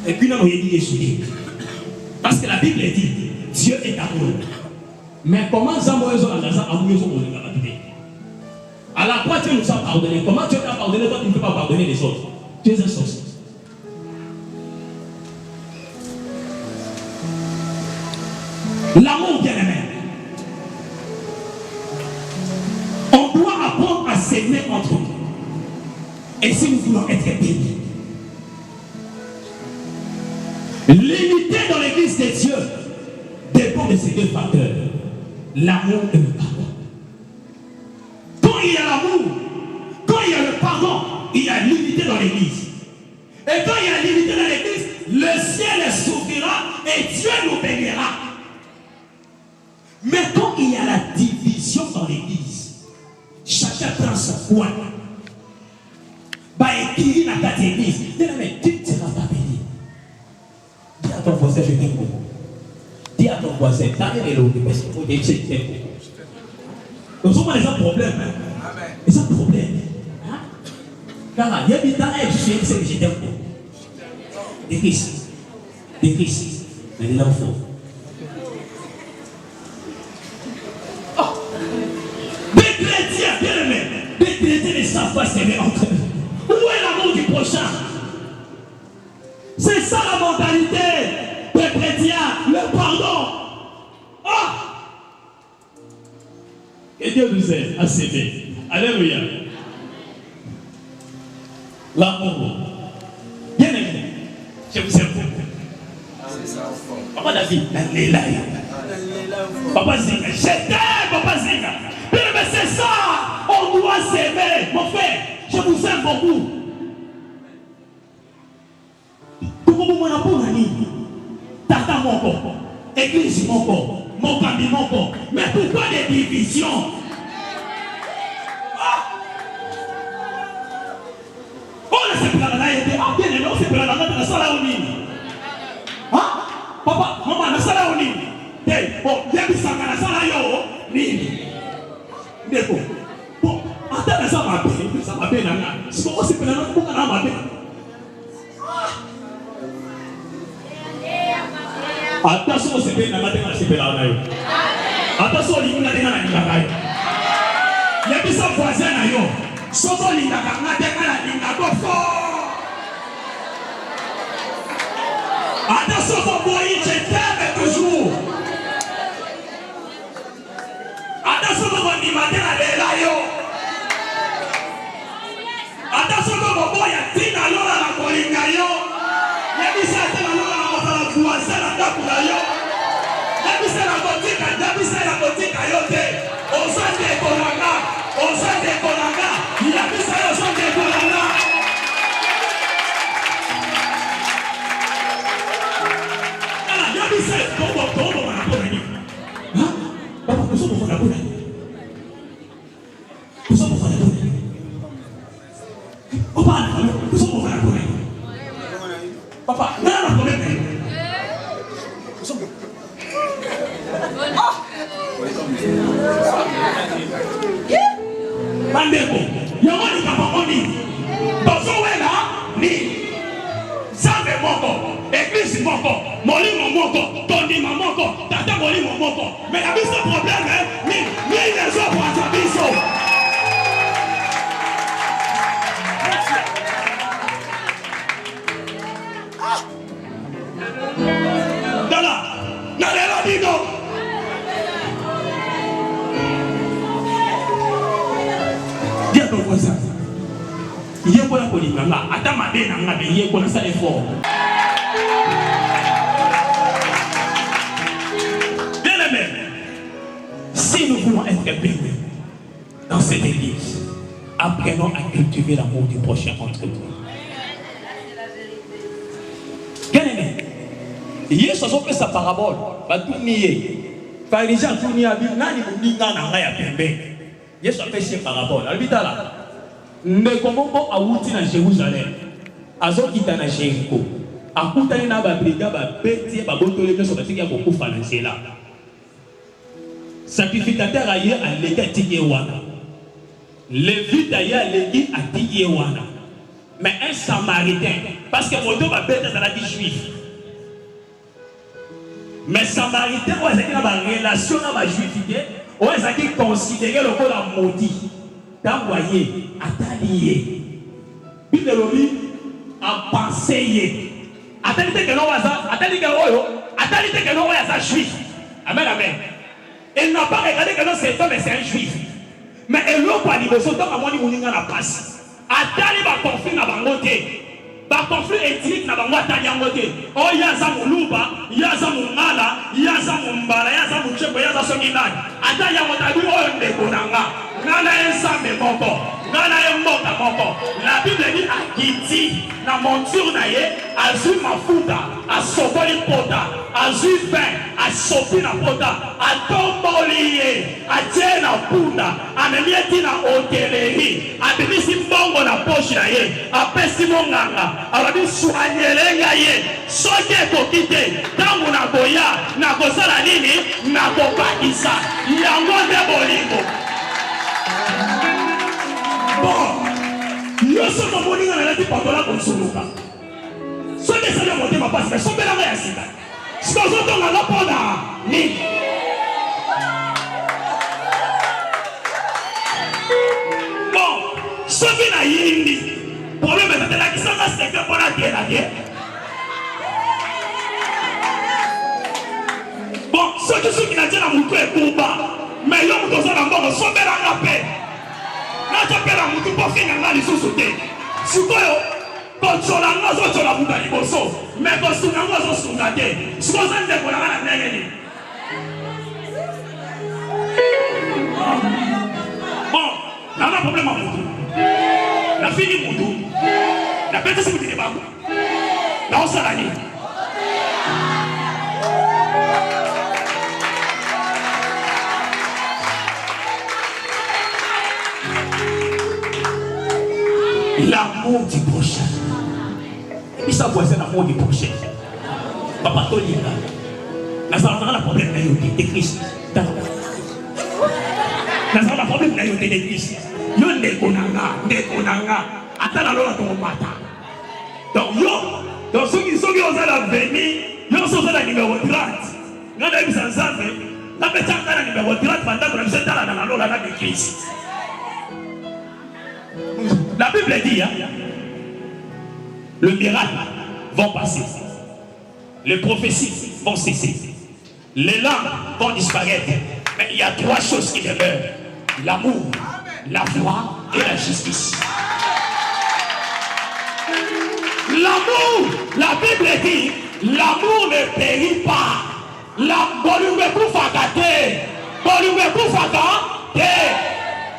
Et puis là, on dit échoué. Parce que la Bible dit Dieu est amour. Mais comment à la croix, Dieu nous a pardonné. Comment Dieu t'a pardonné? Toi, tu ne peux pas pardonner les autres. Tu es un sorcier. L'amour, bien aimé. On doit apprendre à s'aimer entre nous. Et si nous voulons être bénis, l'unité dans l'église de Dieu dépend de ces deux facteurs, l'amour et le pardon. Quand il y a l'amour, quand il y a le pardon, il y a l'unité dans l'église. Et quand il y a l'unité dans l'église, le ciel s'ouvrira et Dieu nous bénira. Mais quand il y a la division dans l'église, chacun prend son coin. Qui n'a pas d'église, tu ne seras pas béni. Dis à ton voisin, je t'aime beaucoup. Dis à ton voisin, t'as rien l'autre, parce qu'il faut dire que je t'aime beaucoup. Nous sommes les gens problèmes. Les gens problèmes. Car il y a des temps, je sais que je t'aime beaucoup. Des Christ. Des Christ. Mais des enfants. Des chrétiens, bien aimés. Des chrétiens ne savent pas s'aimer entre eux. Où est l'amour du prochain? C'est ça la mentalité des chrétiens, le pardon. Que Dieu nous aide à s'aimer. Alléluia. L'amour. Bien aimé, je vous aime beaucoup. Papa David, Papa Zinga, je t'aime, Papa Zinga. Mais c'est ça, on doit s'aimer, mon frère. Je vous aime beaucoup. Tata mon corps, église mon corps, mon famille mon corps. Mais pourquoi des divisions? On ne sait pas la bien aimé, on ne sait pas la salle au nid. Papa, maman, la salle au nid. Bon, bien que ça la salle au nid. Bon, attends, ça va bien. Si on se fait la note, on va bien. Attention, c'est bien, c'est bien. Attention, il y a des voisins. Attention, ton voyage, je t'aime toujours. Attention, ton animateur à l'elayo. Attention, ton voyage, tu n'as pas la colingayo. Il y a des gens qui ont la voisin à la coulayo. Il y a des gens qui ont la boutique à yote. On s'en décollera. On s'en décollera. Il y a des gens qui s'en décollera. Il y a des gens qui ont la boutique. Papa, nous sommes au fond de la boutique. Nous sommes au fond de la boutique. Papa, nous sommes au fond de la boutique. Papa, non, non, problème. Nous sommes. Bandeko, yango ni papa oni. Tozo wela ni. Sambe moko, église moko, molimo moko, tondima moko, tata molimo moko. Mais il y a plus de problème, hein? Ni les autres pour Azabiso. Dala, nalela dido. Dis à ton voisin. Il y a quoi la police? Attends, ma belle, il y a quoi ça l'effort? très béni dans cette église. Apprenons à cultiver l'amour du prochain entre nous. Bien aimé, Yesu a fait sa parabole. Yesu a fait sa parabole. Ndekomoko awuti na Jérusalem. Azokita na Jéricho. Akutani na babriga babeti babotole peso batiki ya kokufa na nzela. Sacrificateur aye aleki atiki wana. Lévite aye aleki atiki wana. Mais un samaritain, parce que moto babeti azalaki juif. Mais samaritain oyo azalaki na barelation na bajuifité, oyo azalaki considéré lokola maudit. Tango aye atali ye. Bible lobi a pensé ye. Atali te que non waza, atali que oyo, atali te que non waza juif. Amen, amen. Il n'a pas regardé que non c'est un mais c'est un juif. Mais il n'a pas dit que c'est un moni moninga na passe. Atali ba conflit na bangote. Ba conflit ethnique na bango atali yangote. Oh yaza muluba, yaza mungala, yaza mumbala, yaza muchebo, yaza songinani. Atali yangote abi oyo ndeko nanga. Nana ensemble moko. La Bible dit à Giti, na monture na ye, azui mafuta, asokoli pota, azui vin, asopi na pota, atomboli ye, atie na punda, amemieti na hotellerie, abimisi mbongo na poche na ye, apesi monganga, ababi soignelenga ye, soki ekoki te, tangu na boya, na kosala nini, na kobakisa, yango nde bolingo. Bon, yo somo moninga na lati patola konsuluka. So que ça monter ma passe, mais so bela ya sika. Si nous autres on a la ponda, ni. Bon, so que na yindi. Problème est là qui ça va se faire pour la guerre. Bon, so que ceux qui n'a déjà mutu et kumba, mais yo mutu za na mbongo so bela na paix. Natapela mutu po finga ngali susute. Sikoyo kochola ngazo chola buka liboso. Mais ko sunga ngazo sunga te. Siko zande ko na ndenge ni. Bon, na na problème à mutu. La fini mutu. La bête c'est mutu de bango. Na osalani. L'amour du prochain. Et ça voit c'est l'amour du prochain. Papa Tolinga. Nous avons un problème de Christ. Nous avons un problème de Christ. Nous ne konanga. Attends la loi ton matin. Donc donc ceux qui ont la venir, ils sont la numéro 30. Nous avons mis ensemble. Nous avons mis la numéro 30 pendant que nous sommes dans la loi de Christ. La Bible dit, hein, le miracle va passer, les prophéties vont cesser, les langues vont disparaître, mais il y a trois choses qui demeurent: l'amour, la foi et la justice. L'amour, la Bible dit, l'amour ne périt pas.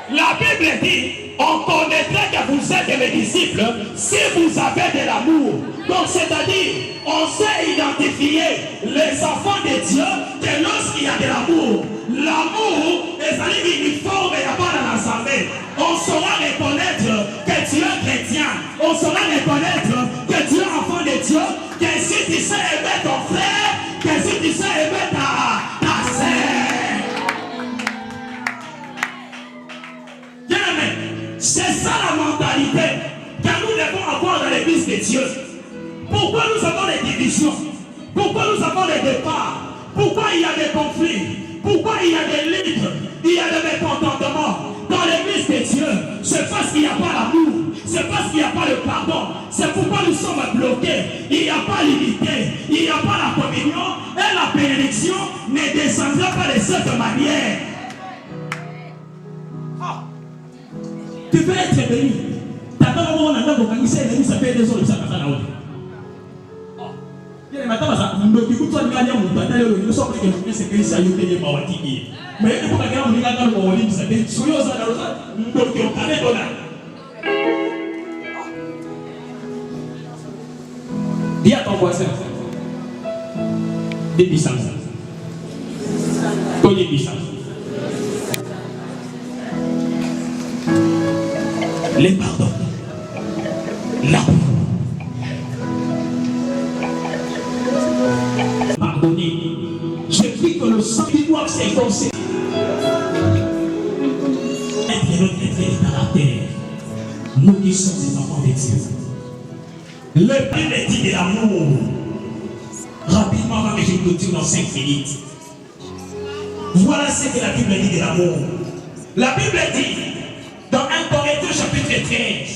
La Bible dit, on connaîtrait que vous êtes mes disciples si vous avez de l'amour. Donc c'est-à-dire, on sait identifier les enfants de Dieu que lorsqu'il y a de l'amour. L'amour est un uniforme et à part dans l'assemblée. On saura reconnaître que tu es chrétien. On saura reconnaître que tu es enfant de Dieu. Que si tu sais aimer ton frère, que si tu sais aimer ta sœur. C'est ça la mentalité que nous devons avoir dans l'église de Dieu. Pourquoi nous avons des divisions? Pourquoi nous avons des départs? Pourquoi il y a des conflits? Pourquoi il y a des luttes? Il y a des mécontentements dans l'église de Dieu? C'est parce qu'il n'y a pas l'amour. C'est parce qu'il n'y a pas le pardon. C'est pourquoi nous sommes bloqués. Il n'y a pas l'unité. Il n'y a pas la communion. Et la bénédiction ne descendra pas de cette manière. Tu peux être béni. Il m'a dit que tu as gagné mon bataille, nous sommes les c'est que ça y est, il m'a dit. Mais il faut que tu aies un livre, ça fait sur les autres, nous devons aller dans la. Dis à ton voisin. Des puissances. Toi, des puissances. Les pardons. L'amour. Pardonnez. Je prie que le sang du doigt s'efforcer. Être notre être dans la terre. Nous qui sommes des enfants de Dieu. Le Bible dit de l'amour. Rapidement, avant que je clôture dans 5 minutes. Voilà ce que la Bible dit de l'amour. La Bible dit, dans 1 Corinthiens chapitre 13,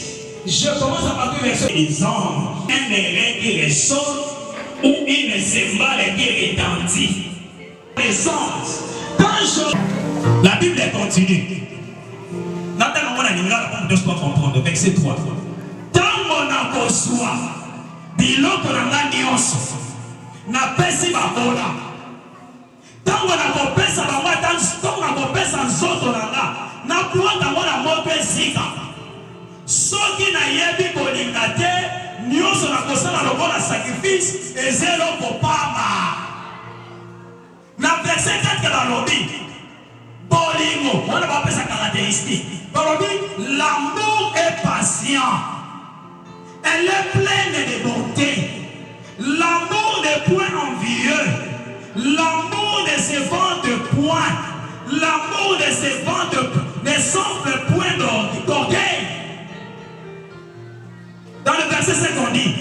je commence à partir du verset des anges, un airain qui ressort, ou une cymbale qui retentit. Les anges, la Bible continue. Nathan, on a dit, on doit comprendre, verset 3. Tant mon aposoi, biloko nanga nyonso, na pesi babola. Tant mon akopesa bango, tant mon akopesa nzoto nanga, na kuwata mwana moto ezika. Soki na yebi bolinga te, nyonso na kosala lokola sacrifice, ezelo kopama. Na verset 4 balobi, bolingo, on va appeler ça caractéristique. Balobi, l'amour est patient. Elle est pleine de bonté. L'amour n'est point envieux. L'amour ne se vante point. L'amour ne se vante, ne s'enfle point d'orgueil. Dans le verset 5, on dit,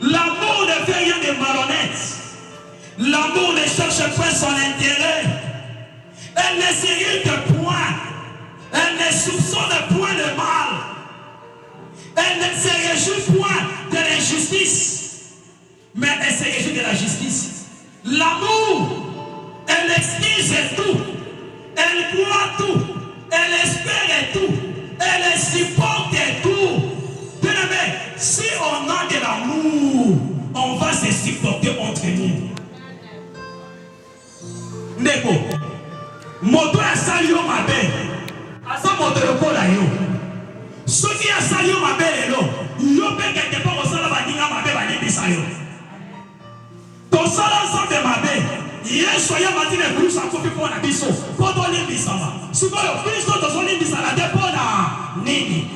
l'amour ne fait rien de malhonnête. L'amour ne cherche point son intérêt. Elle ne s'irrite point. Elle ne soupçonne point le mal. Elle ne se réjouit point de l'injustice. Mais elle se réjouit de la justice. L'amour, elle excuse tout. Elle croit tout. Elle espère tout. Elle supporte tout. Bien-aimé, si on a de l'amour, on va se supporter entre nous. Neko, moto ya sali yo mabe, asa moto lokola yo. Soki ya sali yo mabe lelo, yo pe quelque part osala baninga mabe balibisa yo. Tosala ensemble mabe, Yesu ya matine kusa kopi po na biso, po to limbisa ma. Sikoyo Kristo to so limbisa na depo na nini.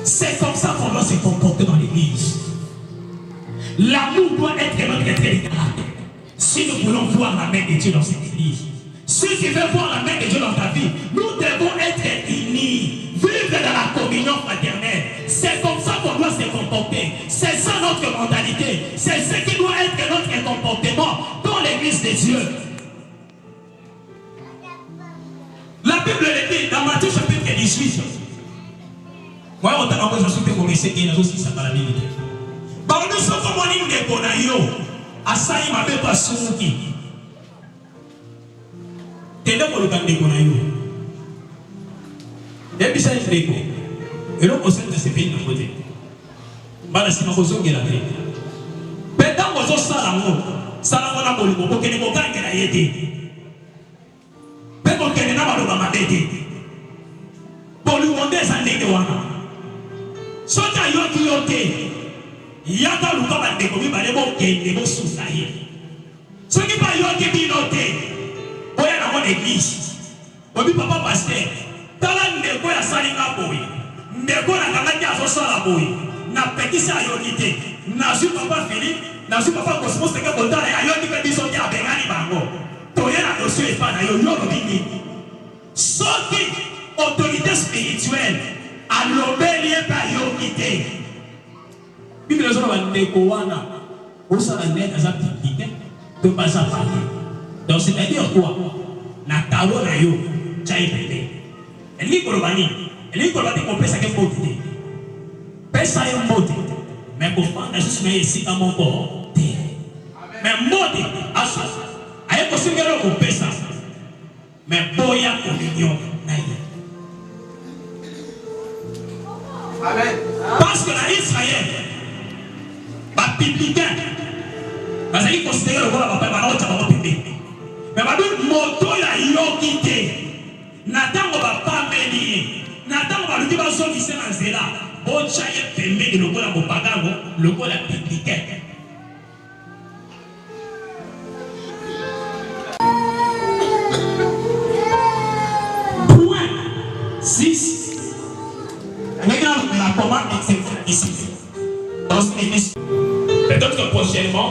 C'est comme ça qu'on doit se comporter dans l'église. L'amour doit être notre trait de caractère. Si nous voulons voir la main de Dieu dans cette église, si tu veux voir la main de Dieu dans ta vie, nous devons être unis, vivre dans la communion fraternelle. C'est comme ça qu'on doit se comporter. C'est ça notre mentalité. C'est ce qui doit être notre comportement dans l'église de Dieu. La Bible le dit dans Matthieu chapitre 18. Moi, on t'a envoyé, je suis commencé et nous aussi, ça va la Bible. Par nous sommes comme on dit de Bonayo, à Saïm avec Passouki. T'es là pour le temps de Bonayo. Et puis ça est fréquent. Et l'on possède de ces pays de côté. Bala si ma bozo qui est la paix. Pétant bozo salamon, salamon a bolimo, pour que les montagnes qui l'aient été. Pétant qu'elle n'a pas le mamabété. Pour lui demander sa nez de wana. Sota yoki yoke. Yaka luka bandeko mi balebo kende bo susaye. Soki pa yoki binote. Oya na mon église. Obi papa pasteur. Tala ndeko ya salinga boy. Ndeko na kangaki azosala boy. Na petisa yoki te. Na su papa Philippe, na su papa Cosmos teke botala ya yoki pe biso ki abengani bango. Toye na dossier epa na yo yoro bini. Soki autorité spirituelle alobeli pa yoki te. Bible nous a dit que on s'en a net à appliquer de pas à parler. Donc c'est-à-dire quoi? Na talo na yo, chai pété. Et li kolobani, li kolobani qu'on peut ça que faut dire. Pesa yo moti, mais pour prendre juste mais ici dans mon corps. Mais moti, asa, aye ko singelo ko pesa. Mais boya communion na yo. Amen. Parce que la Israël républicains. Parce qu'ils considèrent le rôle de papa, mais moto ya yokite. Natango papa meni. Natango ba luki ba zo kise na zela. Bocha ye pembe de lokola bopagango, lokola républicain. Point 6. Regarde la commande ici. Dans cette église. Peut-être que prochainement,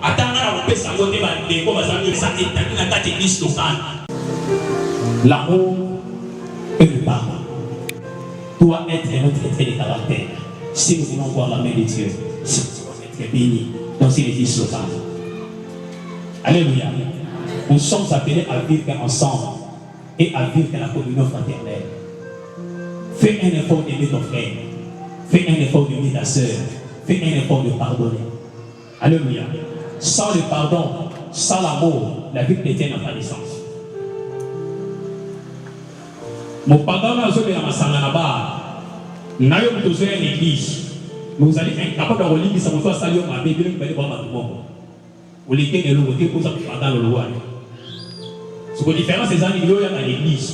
attendant la paix, ça va être des gros amis, ça est dans la église locale. L'amour et le pardon doit être notre trait de caractère. Si nous voulons voir la main de Dieu, si nous voulons être bénis dans une église locale. Alléluia. Nous sommes appelés à vivre ensemble et à vivre dans la communion fraternelle. Fais un effort d'aimer ton frère. Fais un effort d'aimer ta soeur. Fais un effort de pardonner. Alléluia. Sans le pardon, sans l'amour, la vie chrétienne n'a pas de sens. Mon pardon n'a pas de sens. Nous avons besoin d'une église. Nous allons être capables de relire ça. Nous allons saluer ma Bible. Nous allons voir ma Bible. Vous les tenez le côté pour ça que pendant le roi. Ce qui est différent, c'est que nous sommes dans l'église.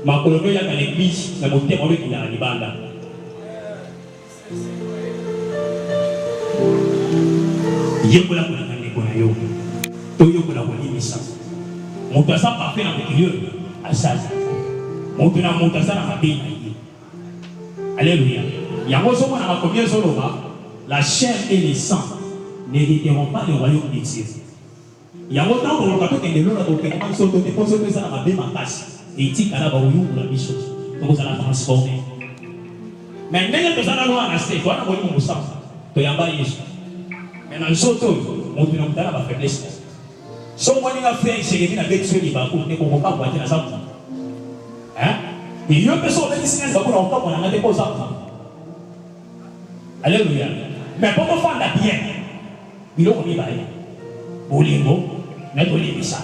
Ma colonie est dans l'église. Nous sommes dans l'église. Yekola kuna kaneko na yo to yokola kolimisa moto asa parfait na mokili asali moto na moto asa na mabe na ye. Alléluia. Yango somo na makomi ezoloba la chair et le sang n'hériteront pas le royaume de Dieu. Yango tango lokato kendelo na tokema soto te poso pesa na mabe makasi etikala ba uyungu na biso tokozala transformer. Mais ndenge tozala no anase to ana molimo musamba to yamba Yesu. Mais dans le soto, on ne peut pas faiblesse. Si on a fait c'est qu'il a fait ce qu'il va pour ne pas voir dans ça. Hein? Et il y a personne qui s'est dit qu'on a encore on a déposé ça. Alléluia. Mais pour nous faire la bien, il faut y aller. Bolingo, notre l'église.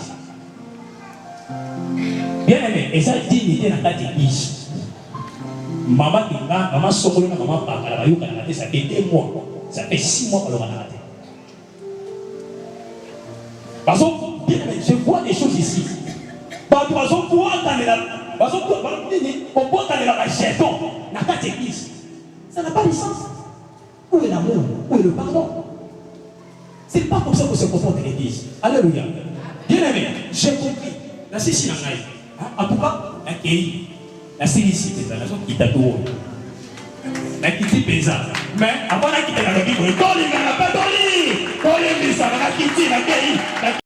Bien aimé, et ça dignité dans ta église. Maman Kinga, maman Sokolo, maman Paka, ça fait 2 mois. Ça fait 6 mois qu'on l'a raté. Parce que je vois des choses ici. Parce que on peut entendre la jeton dans cette église. Ça n'a pas de sens. Où est l'amour? Où est le pardon? C'est pas comme ça qu'on se comporte dans l'église. Alléluia. Bien aimé, j'ai compris. La Sicile en aille. En tout cas, la Kéi, la Sicile, c'est la zone qui t'a tout. La Kitty Pesa. Mais avant la Kitty, la Bible, Toli, la Kitty, la Kéi.